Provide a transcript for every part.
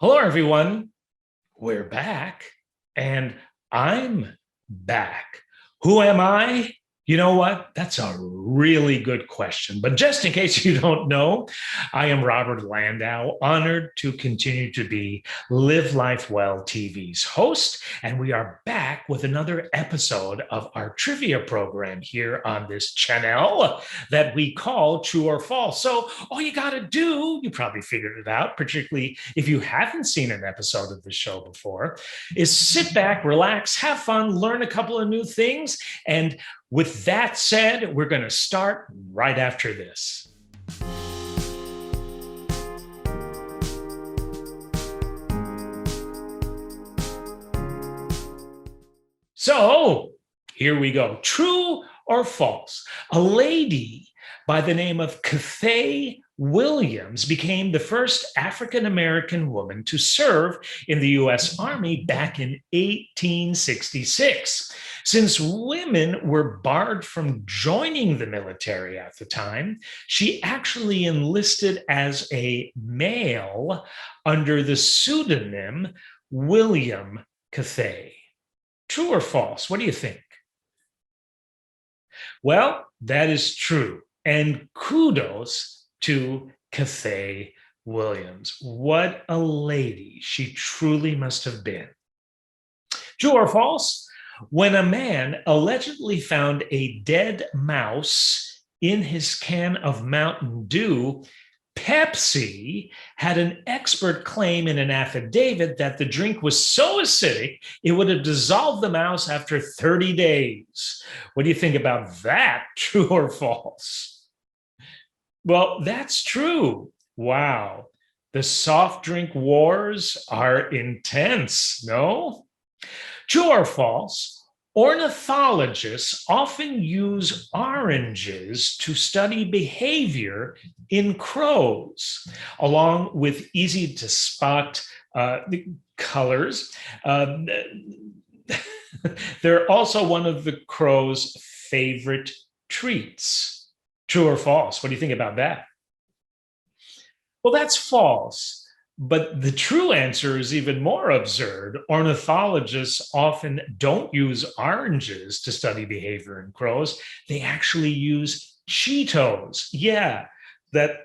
Hello, everyone. We're back, and I'm back. Who am I? You know what? That's a really good question. But just in case you don't know, I am Robert Landau, honored to continue to be Live Life Well TV's host. And we are back with another episode of our trivia program here on this channel that we call True or False. So all you got to do, you probably figured it out, particularly if you haven't seen an episode of the show before, is sit back, relax, have fun, learn a couple of new things. And with that said, we're going to start right after this. So here we go. True or false? A lady by the name of Cathay Williams became the first African-American woman to serve in the U.S. Army back in 1866. Since women were barred from joining the military at the time, she actually enlisted as a male under the pseudonym William Cathay. True or false? What do you think? Well, that is true. And kudos to Cathay Williams. What a lady she truly must have been. True or false? When a man allegedly found a dead mouse in his can of Mountain Dew, Pepsi had an expert claim in an affidavit that the drink was so acidic, it would have dissolved the mouse after 30 days. What do you think about that? True or false? Well, that's true. Wow. The soft drink wars are intense, no? True or false? Ornithologists often use oranges to study behavior in crows, along with easy to spot colors. They're also one of the crow's favorite treats. True or false? What do you think about that? Well, that's false. But the true answer is even more absurd. Ornithologists often don't use oranges to study behavior in crows. They actually use Cheetos. Yeah, that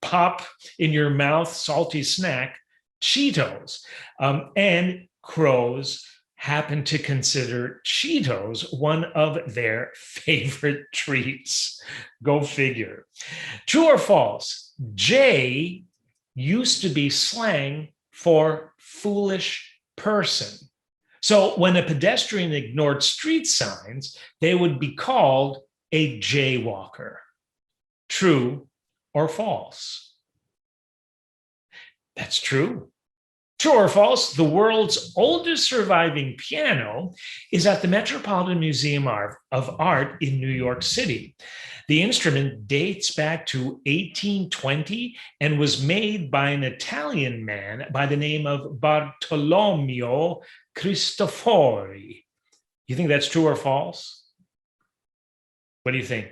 pop in your mouth, salty snack, Cheetos. And crows happen to consider Cheetos one of their favorite treats. Go figure. True or false? Jay used to be slang for foolish person. So when a pedestrian ignored street signs, they would be called a jaywalker. True or false? That's true. True or false? The world's oldest surviving piano is at the Metropolitan Museum of Art in New York City. The instrument dates back to 1820 and was made by an Italian man by the name of Bartolomeo Cristofori. You think that's true or false? What do you think?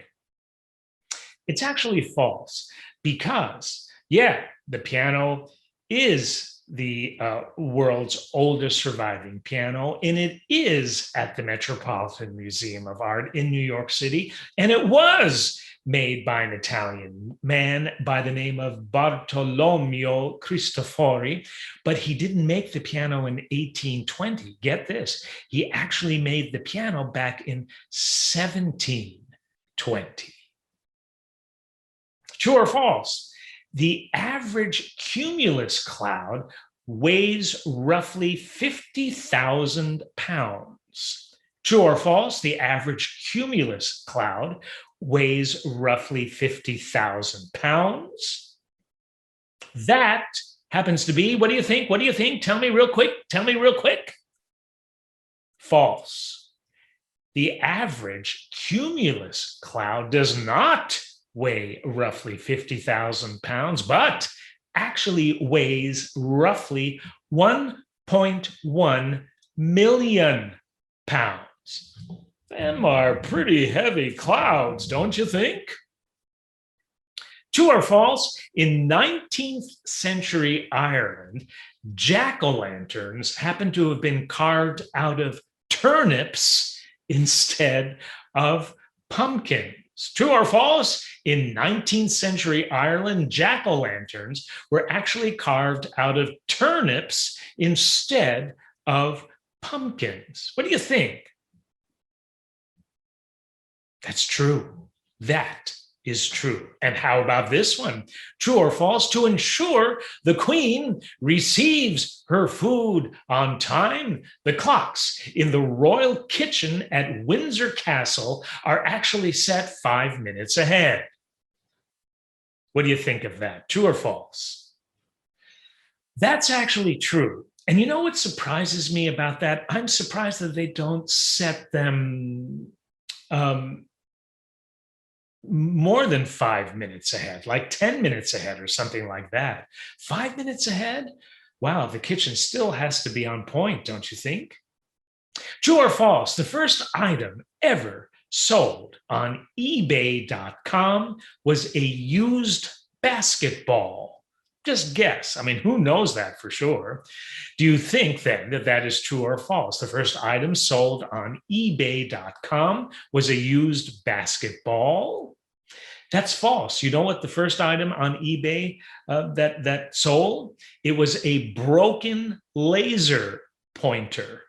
It's actually false because, yeah, the piano is the world's oldest surviving piano, and it is at the Metropolitan Museum of Art in New York City, and it was made by an Italian man by the name of Bartolomeo Cristofori, but he didn't make the piano in 1820. Get this, he actually made the piano back in 1720. True or false? The average cumulus cloud weighs roughly 50,000 pounds. True or false? The average cumulus cloud weighs roughly 50,000 pounds. That happens to be, what do you think? What do you think? Tell me real quick. Tell me real quick. False. The average cumulus cloud does not weigh roughly 50,000 pounds, but actually weighs roughly 1.1 million pounds. Them are pretty heavy clouds, don't you think? True or false? In 19th century Ireland, jack-o'-lanterns happen to have been carved out of turnips instead of pumpkins. True or false? In 19th century Ireland, jack-o'-lanterns were actually carved out of turnips instead of pumpkins. What do you think? That's true. That is true. And how about this one? True or false? To ensure the queen receives her food on time, the clocks in the royal kitchen at Windsor Castle are actually set 5 minutes ahead. What do you think of that? True or false? That's actually true. And you know what surprises me about that? I'm surprised that they don't set them more than 5 minutes ahead, like 10 minutes ahead or something like that. 5 minutes ahead? Wow, the kitchen still has to be on point, don't you think? True or false? The first item ever sold on eBay.com was a used basketball. Just guess. I mean, who knows that for sure? Do you think then that that is true or false? The first item sold on eBay.com was a used basketball. That's false. You know what the first item on eBay that sold? It was a broken laser pointer.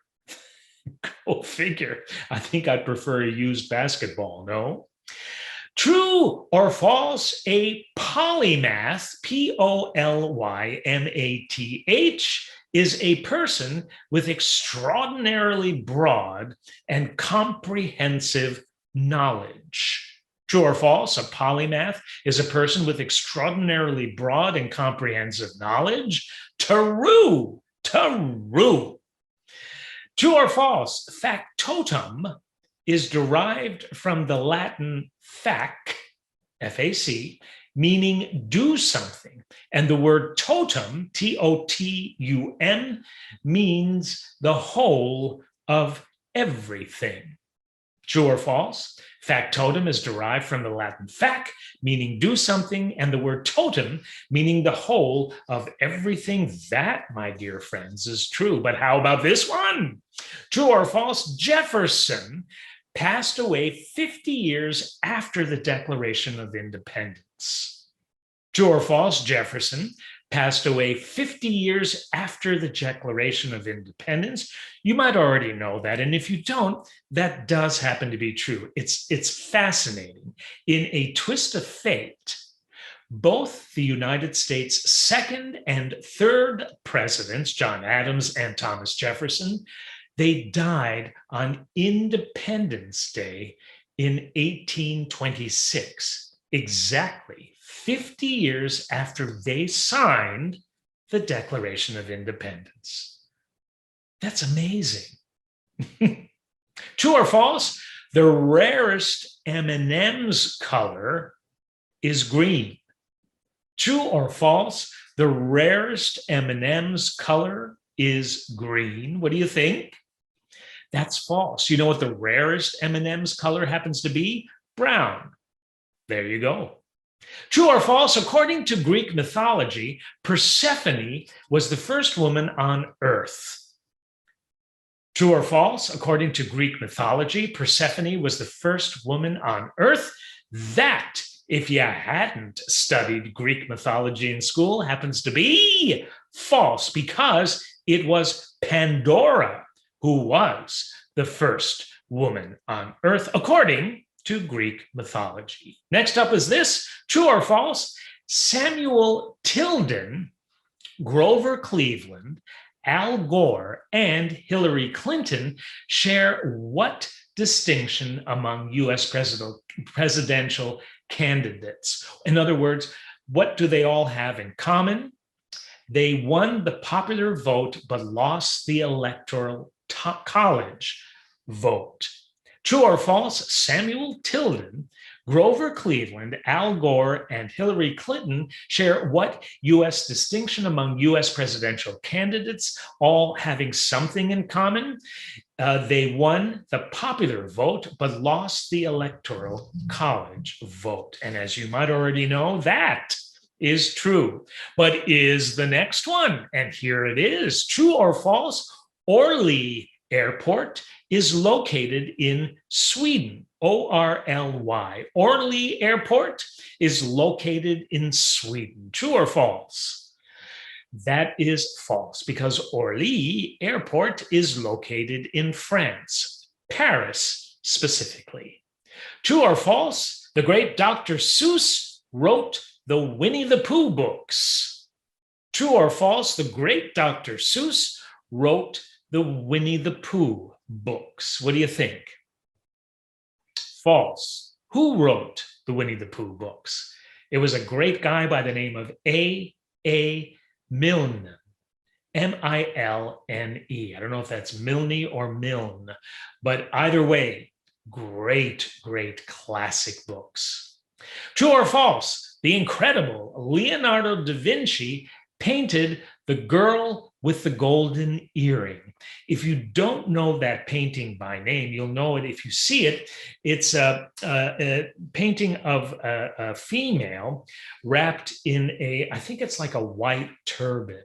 Go figure. I think I'd prefer a used basketball, no? True or false, a polymath, P-O-L-Y-M-A-T-H, is a person with extraordinarily broad and comprehensive knowledge. True or false, a polymath is a person with extraordinarily broad and comprehensive knowledge. True. True or false, factotum is derived from the Latin fac, F-A-C, meaning do something. And the word totum, T-O-T-U-M, means the whole of everything. True or false? Factotum is derived from the Latin fac, meaning do something, and the word totum, meaning the whole of everything. That, my dear friends, is true. But how about this one? True or false? Jefferson passed away 50 years after the Declaration of Independence. True or false? Jefferson passed away 50 years after the Declaration of Independence. You might already know that, and if you don't, that does happen to be true. It's fascinating. In a twist of fate, both the United States' second and third presidents, John Adams and Thomas Jefferson, they died on Independence Day in 1826, exactly 50 years after they signed the Declaration of Independence. That's amazing. True or false? The rarest M&M's color is green. True or false? The rarest M&M's color is green. What do you think? That's false. You know what the rarest M&M's color happens to be? Brown. There you go. True or false? According to Greek mythology, Persephone was the first woman on Earth. True or false? According to Greek mythology, Persephone was the first woman on Earth. That, if you hadn't studied Greek mythology in school, happens to be false, because it was Pandora who was the first woman on Earth, according to Greek mythology. Next up is this, true or false? Samuel Tilden, Grover Cleveland, Al Gore, and Hillary Clinton share what distinction among US presidential candidates? In other words, what do they all have in common? They won the popular vote, but lost the electoral college vote. True or false? Samuel Tilden, Grover Cleveland, Al Gore, and Hillary Clinton share what U.S. distinction among U.S. presidential candidates, all having something in common? They won the popular vote, but lost the electoral college vote. And as you might already know, that is true. But is the next one, and here it is, true or false? Orly Airport is located in Sweden. Orly. Orly Airport is located in Sweden. True or false? That is false, because Orly Airport is located in France, Paris specifically. True or false? The great Dr. Seuss wrote the Winnie the Pooh books. True or false? The great Dr. Seuss wrote the Winnie the Pooh books. What do you think? False. Who wrote the Winnie the Pooh books? It was a great guy by the name of A. Milne. M-I-L-N-E. I don't know if that's Milne or Milne, but either way, great, great classic books. True or false? The incredible Leonardo da Vinci painted The Girl with the Golden Earring. If you don't know that painting by name, you'll know it if you see it. It's a painting of a female wrapped in I think it's like a white turban.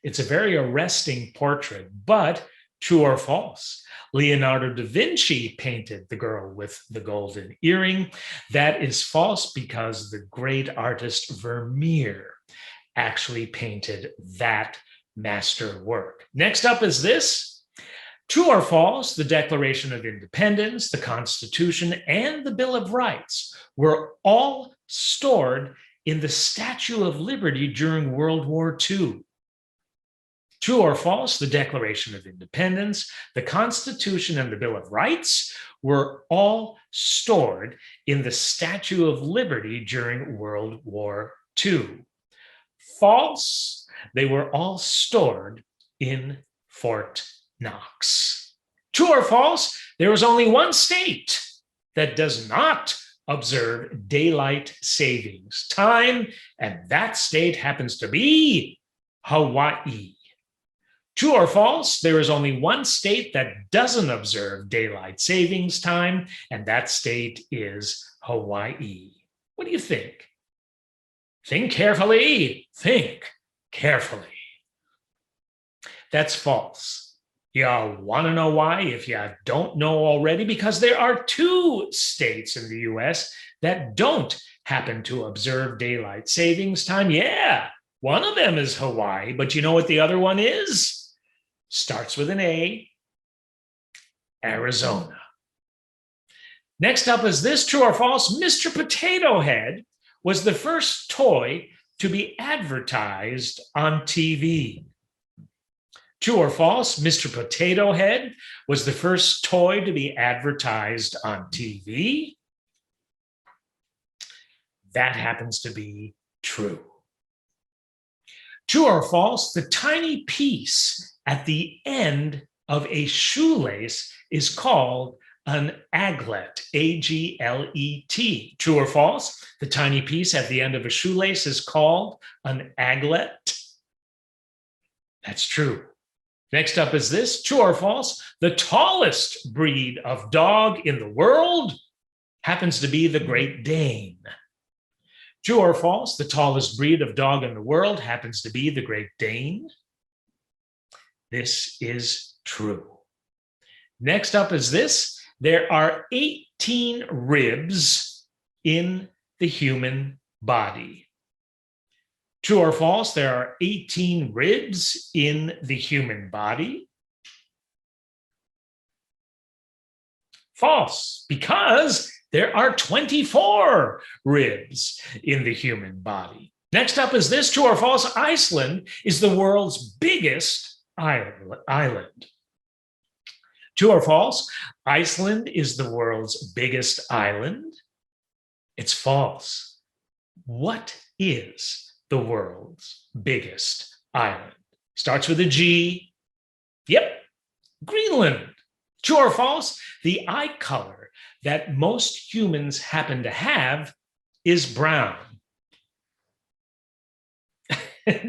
It's a very arresting portrait, but true or false? Leonardo da Vinci painted The Girl with the Golden Earring. That is false, because the great artist Vermeer actually painted that master work. Next up is this. True or false? The Declaration of Independence, the Constitution, and the Bill of Rights were all stored in the Statue of Liberty during World War II. True or false? The Declaration of Independence, the Constitution, and the Bill of Rights were all stored in the Statue of Liberty during World War II. False. They were all stored in Fort Knox. True or false? There is only one state that does not observe daylight savings time, and that state happens to be Hawaii. True or false? There is only one state that doesn't observe daylight savings time, and that state is Hawaii. What do you think? Think carefully. Think carefully. That's false. You want to know why? If you don't know already, because there are 2 states in the US that don't happen to observe daylight savings time. Yeah, one of them is Hawaii, but you know what the other one is? Starts with an A, Arizona. Next up is this, true or false? Mr. Potato Head was the first toy to be advertised on TV. True or false? Mr. Potato Head was the first toy to be advertised on TV. That happens to be true. True or false? The tiny piece at the end of a shoelace is called an aglet, A-G-L-E-T. True or false? The tiny piece at the end of a shoelace is called an aglet. That's true. Next up is this, true or false? The tallest breed of dog in the world happens to be the Great Dane. True or false? The tallest breed of dog in the world happens to be the Great Dane. This is true. Next up is this. There are 18 ribs in the human body. True or false? There are 18 ribs in the human body. False, because there are 24 ribs in the human body. Next up is this, true or false? Iceland is the world's biggest island. True or false? Iceland is the world's biggest island. It's false. What is the world's biggest island? Starts with a G. Yep, Greenland. True or false? The eye color that most humans happen to have is brown.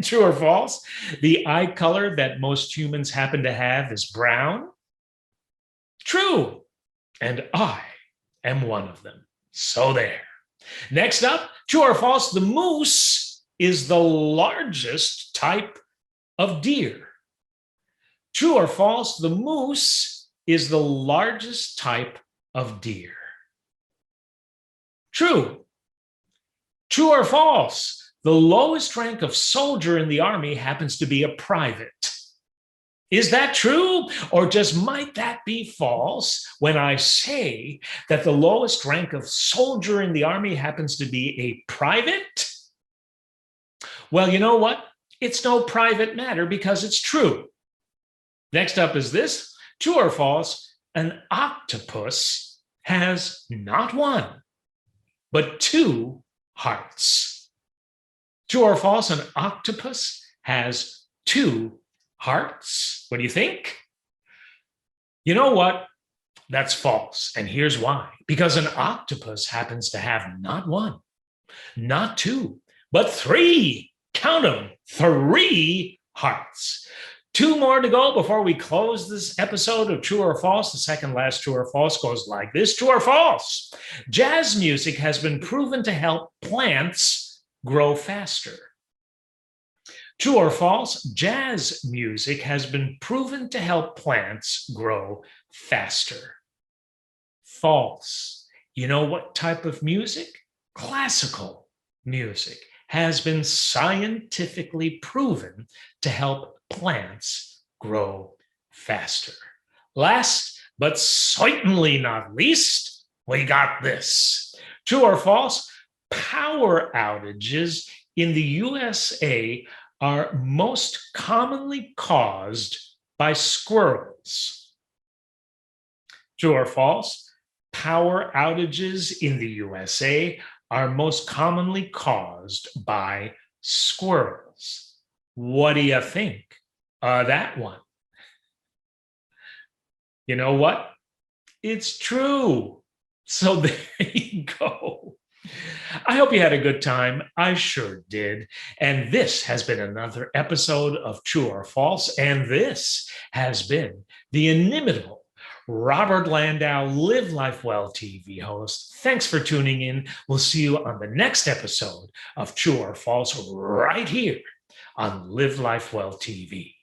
True or false? The eye color that most humans happen to have is brown. True. And I am one of them. So there. Next up, true or false? The moose is the largest type of deer. True or false? The moose is the largest type of deer. True. True or false? The lowest rank of soldier in the army happens to be a private. Is that true? Or just might that be false when I say that the lowest rank of soldier in the army happens to be a private? Well, you know what? It's no private matter because it's true. Next up is this. True or false? An octopus has not one, but two hearts. True or false? An octopus has two hearts. What do you think? You know what? That's false. And here's why. Because an octopus happens to have not one, not two, but three. Count them, three hearts. Two more to go before we close this episode of True or False. The second last True or False goes like this. True or false? Jazz music has been proven to help plants grow faster. True or false? Jazz music has been proven to help plants grow faster. False. You know what type of music? Classical music has been scientifically proven to help plants grow faster. Last, but certainly not least, we got this. True or false? Power outages in the USA are most commonly caused by squirrels. True or false? Power outages in the USA are most commonly caused by squirrels. What do you think of that one? You know what? It's true. So there you go. I hope you had a good time. I sure did. And this has been another episode of True or False. And this has been the inimitable Robert Landau, Live Life Well TV host. Thanks for tuning in. We'll see you on the next episode of True or False right here on Live Life Well TV.